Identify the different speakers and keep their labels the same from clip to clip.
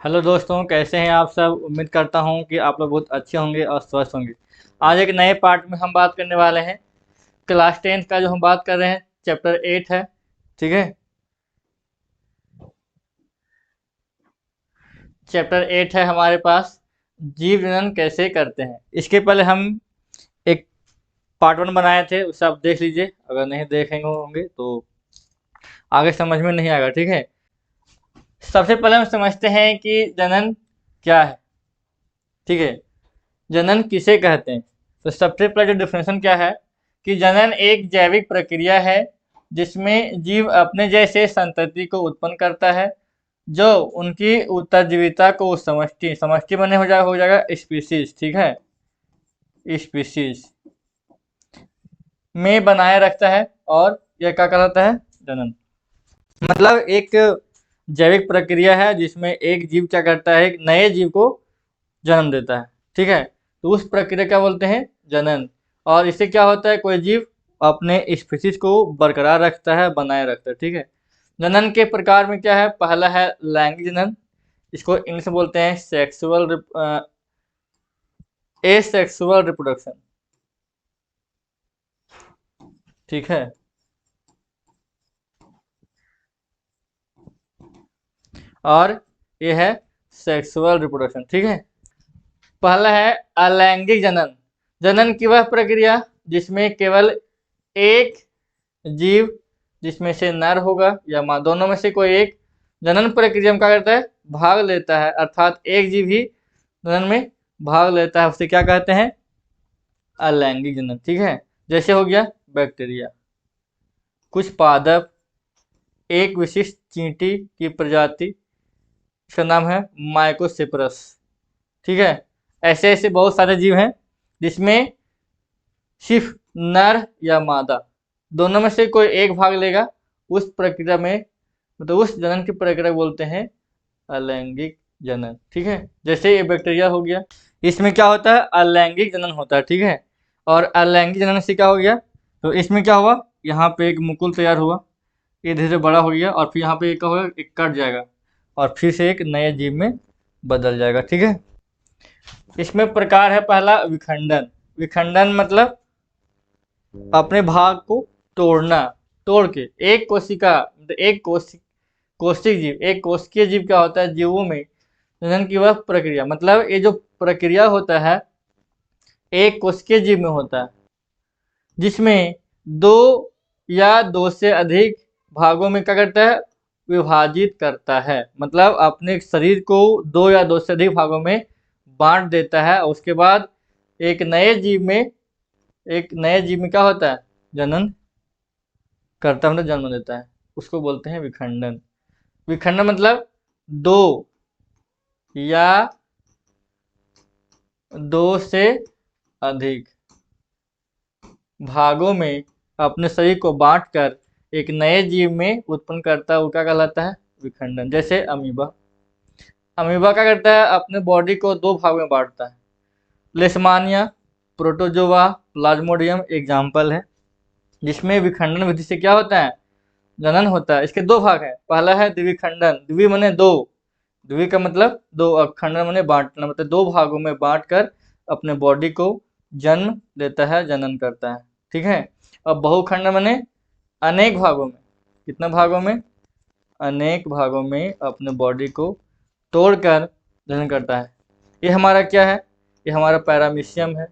Speaker 1: Hello दोस्तों, कैसे हैं आप सब। उम्मीद करता हूं कि आप लोग बहुत अच्छे होंगे और स्वस्थ होंगे। आज एक नए पार्ट में हम बात करने वाले हैं। क्लास 10th का जो हम बात कर रहे हैं, चैप्टर 8 है। ठीक है, चैप्टर 8 है हमारे पास, जीव जनन कैसे करते हैं। इसके पहले हम एक पार्ट 1 बनाए थे, उसे आप देख लीजिए। अगर नहीं देखेंगे होंगे तो आगे समझ में नहीं आएगा। ठीक है, सबसे पहले हम समझते हैं कि जनन क्या है। ठीक है, जनन किसे कहते हैं। तो सबसे पहले जो डिफिनेशन क्या है कि जनन एक जैविक प्रक्रिया है जिसमें जीव अपने जैसे संतति को उत्पन्न करता है जो उनकी उत्तरजीविता को समष्टि समष्टि बने हो जाएगा स्पीसीज। ठीक है, स्पीसीज में बनाए रखता है। और यह क्या कहलाता है, जनन। मतलब एक जैविक प्रक्रिया है जिसमें एक जीव क्या करता है, एक नए जीव को जन्म देता है। ठीक है, तो उस प्रक्रिया क्या बोलते हैं, जनन। और इससे क्या होता है, कोई जीव अपने स्पीसीज को बरकरार रखता है, बनाए रखता है। ठीक है, जनन के प्रकार में क्या है, पहला है लैंगिक जनन। इसको इंग्लिश में बोलते हैं एसेक्सुअल रिप्रोडक्शन। ठीक है, और ये है सेक्सुअल रिप्रोडक्शन। ठीक है, पहला है अलैंगिक जनन। जनन की वह प्रक्रिया जिसमें केवल एक जीव, जिसमें से नर होगा या मां, दोनों में से कोई एक जनन प्रक्रिया में क्या करता है, भाग लेता है। अर्थात एक जीव ही जनन में भाग लेता है, उसे क्या कहते हैं, अलैंगिक जनन। ठीक है, जैसे हो गया बैक्टीरिया, कुछ पादप, एक विशिष्ट चींटी की प्रजाति, इसका नाम है माइकोसिपरस। ठीक है, ऐसे ऐसे बहुत सारे जीव हैं जिसमें सिर्फ नर या मादा दोनों में से कोई एक भाग लेगा। उस प्रक्रिया में, मतलब उस जनन की प्रक्रिया बोलते हैं अलैंगिक जनन। ठीक है, जैसे ये बैक्टीरिया हो गया, इसमें क्या होता है, अलैंगिक जनन होता है। ठीक है, और अलैंगिक जनन से क्या हो गया, तो इसमें क्या हुआ, यहाँ पे एक मुकुल तैयार हुआ, ये धीरे धीरे बड़ा हो गया और फिर यहाँ पे क्या होगा, एक कट जाएगा और फिर से एक नए जीव में बदल जाएगा। ठीक है, इसमें प्रकार है पहला विखंडन। विखंडन मतलब अपने भाग को तोड़ना। तोड़ के एक कोशिका, मतलब एक कोशिक जीव, एक कोशिकीय जीव क्या होता है, जीवों में जनन की वह प्रक्रिया, मतलब ये जो प्रक्रिया होता है एक कोशिकीय जीव में होता है जिसमें दो या दो से अधिक भागों में क्या करता है, विभाजित करता है। मतलब अपने शरीर को दो या दो से अधिक भागों में बांट देता है। उसके बाद एक नए जीव में, क्या होता है, जनन करता है, मतलब जन्म देता है। उसको बोलते हैं विखंडन। विखंडन मतलब दो या दो से अधिक भागों में अपने शरीर को बांटकर एक नए जीव में उत्पन्न करता है, वो क्या कहलाता है, विखंडन। जैसे अमीबा, अमीबा क्या करता है, अपने बॉडी को दो भागों में बांटता है। लेशमानिया, प्रोटोजोआ, प्लाज्मोडियम एग्जाम्पल है जिसमें विखंडन विधि से क्या होता है, जनन होता है। इसके दो भाग हैं, पहला है द्विखंडन, द्वि मने दो, द्वि का मतलब दो, और खंडन मने बांटना, मतलब दो भागों में बांटकर अपने बॉडी को जन्म देता है, जनन करता है। ठीक है, अब बहुखंड मने अनेक भागों में, कितने भागों में, अनेक भागों में अपने बॉडी को तोड़कर जनन करता है। ये हमारा क्या है, ये हमारा पैरामीशियम है।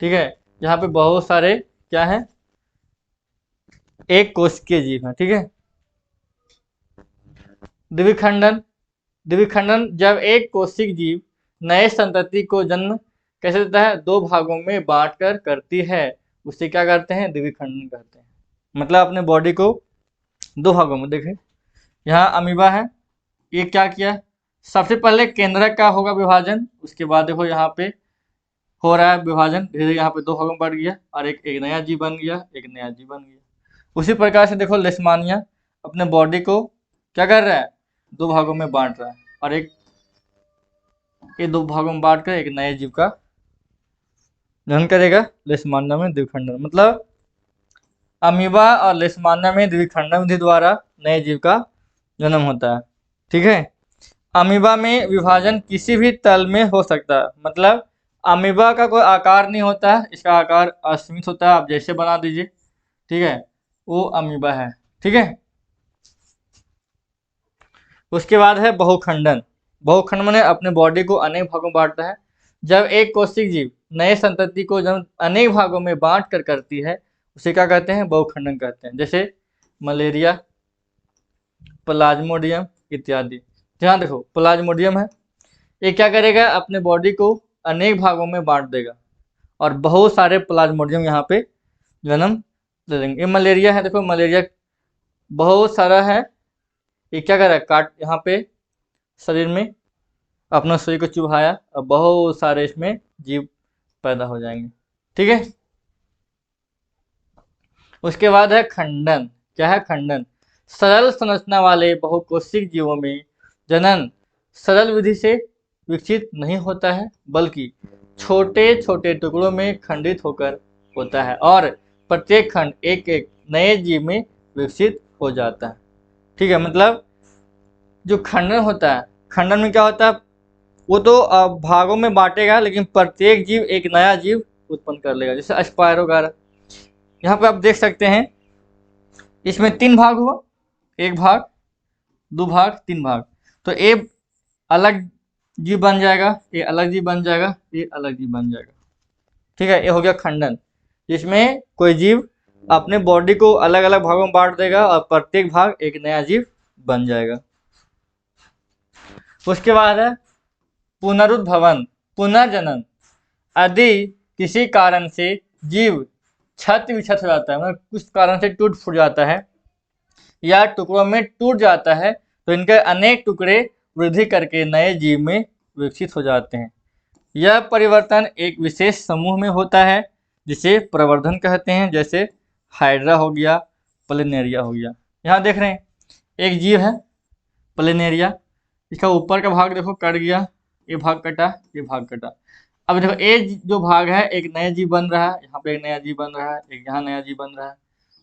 Speaker 1: ठीक है, यहाँ पे बहुत सारे क्या है, एक कोशिकीय जीव है। ठीक है, द्विखंडन, द्विखंडन जब एक कोशिक जीव नए संतति को जन्म कैसे देता है, दो भागों में बांटकर करती है, उसे क्या करते हैं, द्विखंडन कहते हैं। मतलब अपने बॉडी को दो भागों में, देखें यहाँ अमीबा है, ये क्या किया, सबसे पहले केंद्रक का होगा विभाजन, उसके बाद देखो यहाँ पे हो रहा है विभाजन, धीरे धीरे यहाँ पे दो भागों में बढ़ गया और एक नया जीव बन गया, एक नया जीव बन गया। उसी प्रकार से देखो लेशमानिया अपने बॉडी को क्या कर रहा है, दो भागों में बांट रहा है, और ये दो भागों में बांट कर एक नए जीव का जन्म करेगा। लेशमानिया में द्विखंडन, मतलब अमीबा और लेशमानिया में द्विखंडन विधि द्वारा नए जीव का जन्म होता है। ठीक है, अमीबा में विभाजन किसी भी तल में हो सकता है, मतलब अमीबा का कोई आकार नहीं होता है, इसका आकार असीमित होता है, आप जैसे बना दीजिए, ठीक है, वो अमीबा है, ठीक है। उसके बाद है बहुखंडन। बहुखंड माने अपने बॉडी को अनेक भागों में बांटता है। जब एक कोशिक जीव नए संतति को जब अनेक भागों में बांट कर करती है, उसे क्या कहते हैं? बहुखंडन कहते हैं। जैसे मलेरिया, प्लाज्मोडियम इत्यादि। ध्यान देखो, प्लाज्मोडियम है, ये क्या करेगा? अपने बॉडी को अनेक भागों में बांट देगा और बहुत सारे प्लाज्मोडियम यहाँ पे जन्म दे देंगे। ये मलेरिया है, देखो मलेरिया बहुत सारा है, ये क्या कर रहा है? काट यहाँ पे शरीर में अपना शरीर को चुभाया और बहुत सारे इसमें जीव पैदा हो जाएंगे, ठीक है। उसके बाद है खंडन। क्या है? खंडन। सरल संरचना वाले बहुकोशिक जीवों में जनन सरल विधि से विकसित नहीं होता है, बल्कि छोटे छोटे टुकड़ों में खंडित होकर होता है और प्रत्येक खंड एक एक नए जीव में विकसित हो जाता है, ठीक है। मतलब जो खंडन होता है, खंडन में क्या होता है? वो तो भागों में बांटेगा, लेकिन प्रत्येक जीव एक नया जीव उत्पन्न कर लेगा, जैसे स्पायरोगारा। यहाँ पे आप देख सकते हैं, इसमें 3 भाग हुआ, 1 भाग, 2 भाग, 3 भाग। तो ये अलग जीव बन जाएगा, ये अलग जीव बन जाएगा, ये अलग जीव बन जाएगा, ठीक है। ये हो गया खंडन, जिसमें कोई जीव अपने बॉडी को अलग अलग भागों में बांट देगा और प्रत्येक भाग एक नया जीव बन जाएगा। उसके बाद है पुनरुद्भवन, पुनर्जनन। यदि किसी कारण से जीव क्षत विक्षत हो जाता है, मतलब कुछ कारण से टूट फूट जाता है या टुकड़ों में टूट जाता है, तो इनके अनेक टुकड़े वृद्धि करके नए जीव में विकसित हो जाते हैं। यह परिवर्तन एक विशेष समूह में होता है जिसे प्रवर्धन कहते हैं, जैसे हाइड्रा हो गया, प्लेनेरिया हो गया। यहाँ देख रहे हैं एक जीव है प्लेनेरिया, इसका ऊपर का भाग देखो कट गया, ये भाग कटा, ये भाग कटा। अब देखो ये जो भाग है एक नया जीव बन रहा है, यहाँ पे एक नया जीव बन रहा है, एक यहाँ नया जीव बन रहा है,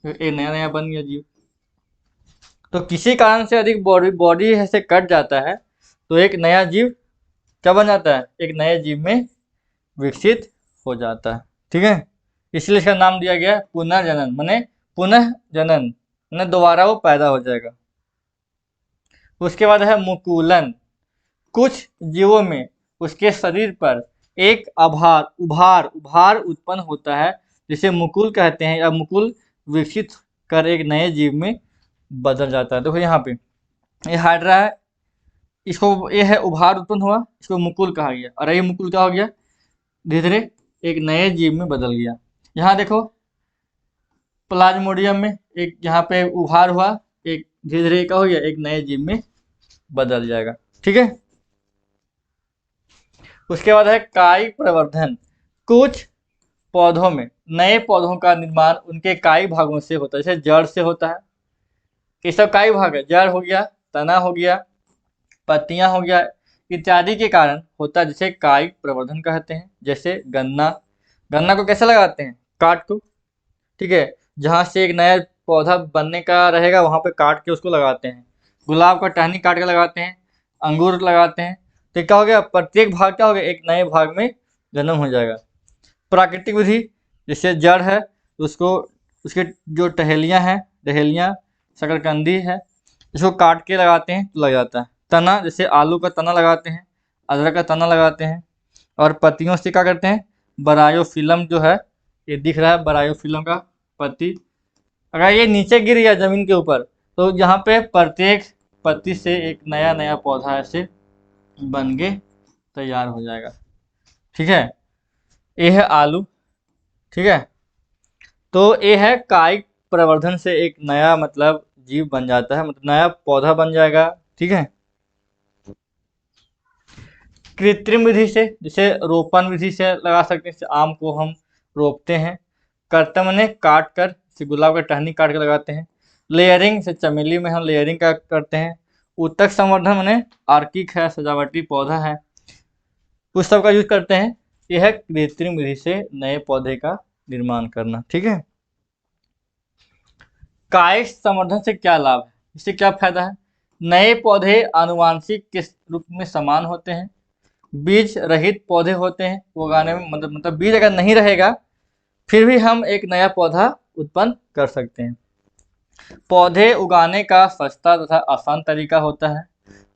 Speaker 1: तो एक नया नया बन गया जीव। तो किसी कारण से अधिक बॉडी ऐसे कट जाता है तो एक नया जीव क्या बन जाता है? एक नए जीव में विकसित हो जाता है, ठीक है। इसलिए इसका नाम दिया गया पुनर्जनन, माने पुनः जनन, माने दोबारा वो पैदा हो जाएगा। उसके बाद है मुकुलन। कुछ जीवों में उसके शरीर पर एक उभार उत्पन्न होता है, जिसे मुकुल कहते हैं, या मुकुल विकसित कर एक नए जीव में बदल जाता है। देखो यहाँ पे ये हाइड्रा है, इसको ये है उभार उत्पन्न हुआ, इसको मुकुल कहा गया, और ये मुकुल क्या हो गया? धीरे धीरे एक नए जीव में बदल गया। यहाँ देखो प्लाज्मोडियम में एक यहाँ पे उभार हुआ, एक धीरे धीरे क्या हो गया? एक नए जीव में बदल जाएगा, ठीक है। उसके बाद है कायिक प्रवर्धन। कुछ पौधों में नए पौधों का निर्माण उनके कायिक भागों से होता है, जैसे जड़ से होता है, ये सब कायिक भाग है, जड़ हो गया, तना हो गया, पत्तियां हो गया इत्यादि के कारण होता है, जिसे कायिक प्रवर्धन कहते हैं। जैसे गन्ना, गन्ना को कैसे लगाते हैं? काट को, ठीक है, जहाँ से एक नया पौधा बनने का रहेगा वहाँ पे काट के उसको लगाते हैं। गुलाब का टहनी काट के लगाते हैं, अंगूर लगाते हैं, तो क्या हो गया? प्रत्येक भाग क्या हो गया? एक नए भाग में जन्म हो जाएगा। प्राकृतिक विधि, जैसे जड़ है उसको, उसके जो टहलियाँ हैं, टहलियाँ शकरकंदी है, इसको काट के लगाते हैं तो लग जाता है। तना, जैसे आलू का तना लगाते हैं, अदरक का तना लगाते हैं, और पत्तियों से क्या करते हैं? बरायोफिलम जो है, ये दिख रहा है बरायोफिलम का पत्ती, अगर ये नीचे गिर गया जमीन के ऊपर तो यहाँ पे प्रत्येक पत्ती से एक नया नया पौधा ऐसे बन के तैयार हो जाएगा, ठीक है। ये है आलू, ठीक है। तो ये है कायिक प्रवर्धन से एक नया मतलब जीव बन जाता है, मतलब नया पौधा बन जाएगा, ठीक है। कृत्रिम विधि से, जैसे रोपण विधि से लगा सकते हैं, जैसे आम को हम रोपते हैं, कर्तन ने काट कर, जैसे गुलाब का टहनी काट कर लगाते हैं। लेयरिंग से, चमेली में हम लेयरिंग का करते हैं। उत्तक संवर्धन माने आर्किक है, सजावटी पौधा है, उस सब का यूज करते हैं। यह है कृत्रिम विधि से नए पौधे का निर्माण करना, ठीक है। कायिक संवर्धन से क्या लाभ है, इससे क्या फायदा है? नए पौधे आनुवांशिक के रूप में समान होते हैं। बीज रहित पौधे होते हैं, वो उगाने में मतलब बीज अगर नहीं रहेगा फिर भी हम एक नया पौधा उत्पन्न कर सकते हैं। पौधे उगाने का सस्ता तथा आसान तरीका होता है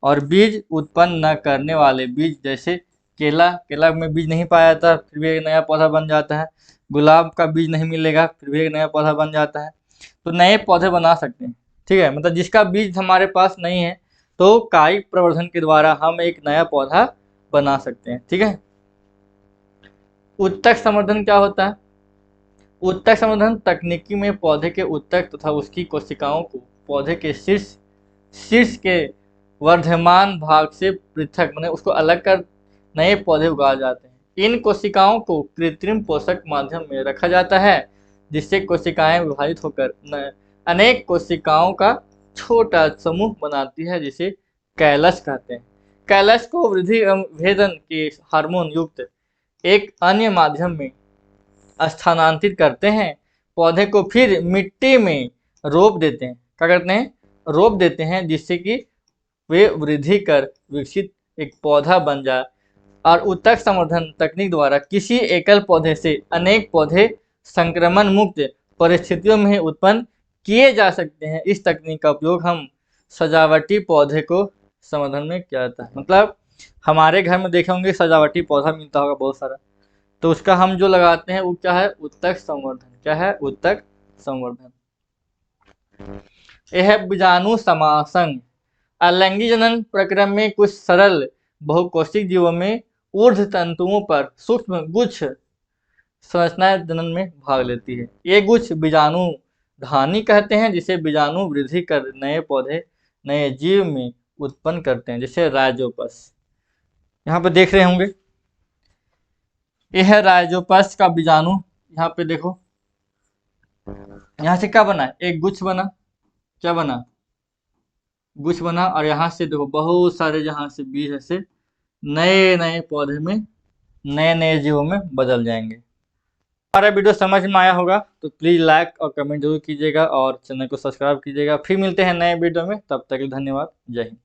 Speaker 1: और बीज उत्पन्न न करने वाले बीज जैसे केला में बीज नहीं पाया जाता फिर भी एक नया पौधा बन जाता है। गुलाब का बीज नहीं मिलेगा फिर भी एक नया पौधा बन जाता है। तो नए पौधे बना सकते हैं, ठीक है। मतलब जिसका बीज हमारे पास नहीं है तो कायिक प्रवर्धन के द्वारा हम एक नया पौधा बना सकते हैं, ठीक है। उत्तक संवर्धन क्या होता है? उत्तक संवर्धन तकनीकी में पौधे के उत्तक तथा उसकी कोशिकाओं को पौधे के शीर्ष के वर्धमान भाग से पृथक मतलब उसको अलग कर नए पौधे उगाए जाते हैं। इन कोशिकाओं को कृत्रिम पोषक माध्यम में रखा जाता है जिससे कोशिकाएं विभाजित होकर अनेक कोशिकाओं का छोटा समूह बनाती है जिसे कैलस कहते हैं। कैलस को वृद्धि एवं भेदन के हार्मोन युक्त एक अन्य माध्यम में स्थानांतरित करते हैं। पौधे को फिर मिट्टी में रोप देते हैं। क्या करते हैं? रोप देते हैं जिससे कि वे वृद्धि कर विकसित एक पौधा बन जाए। और उत्तक संवर्धन तकनीक द्वारा किसी एकल पौधे से अनेक पौधे संक्रमण मुक्त परिस्थितियों में उत्पन्न किए जा सकते हैं। इस तकनीक का उपयोग हम सजावटी पौधे को संवर्धन में किया जाता है। मतलब हमारे घर में देखे होंगे सजावटी पौधा मिलता होगा बहुत सारा, तो उसका हम जो लगाते हैं वो क्या है? उत्तक संवर्धन। क्या है? उत्तक संवर्धन। यह बीजाणु समासन अलैंगिक जनन प्रक्रिया में कुछ सरल बहुकोशिक जीवों में ऊर्ध्व तंतुओं पर सूक्ष्म गुच्छ संरचनाएं जनन में भाग लेती है। ये गुच्छ बीजाणु धानी कहते हैं जिसे बीजाणु वृद्धि कर नए पौधे नए जीव में उत्पन्न करते हैं, जैसे राइजोपस। यहाँ पे देख रहे होंगे यह राइजोपस का बीजाणु, यहाँ पे देखो यहाँ से क्या बना? एक गुच्छ बना। क्या बना? गुच्छ बना। और यहाँ से देखो बहुत सारे जहाँ से बीज ऐसे नए नए पौधे में नए नए जीवों में बदल जाएंगे। हमारा वीडियो समझ में आया होगा तो प्लीज़ लाइक और कमेंट जरूर कीजिएगा और चैनल को सब्सक्राइब कीजिएगा। फिर मिलते हैं नए वीडियो में, तब तक के लिए धन्यवाद। जय हिंद।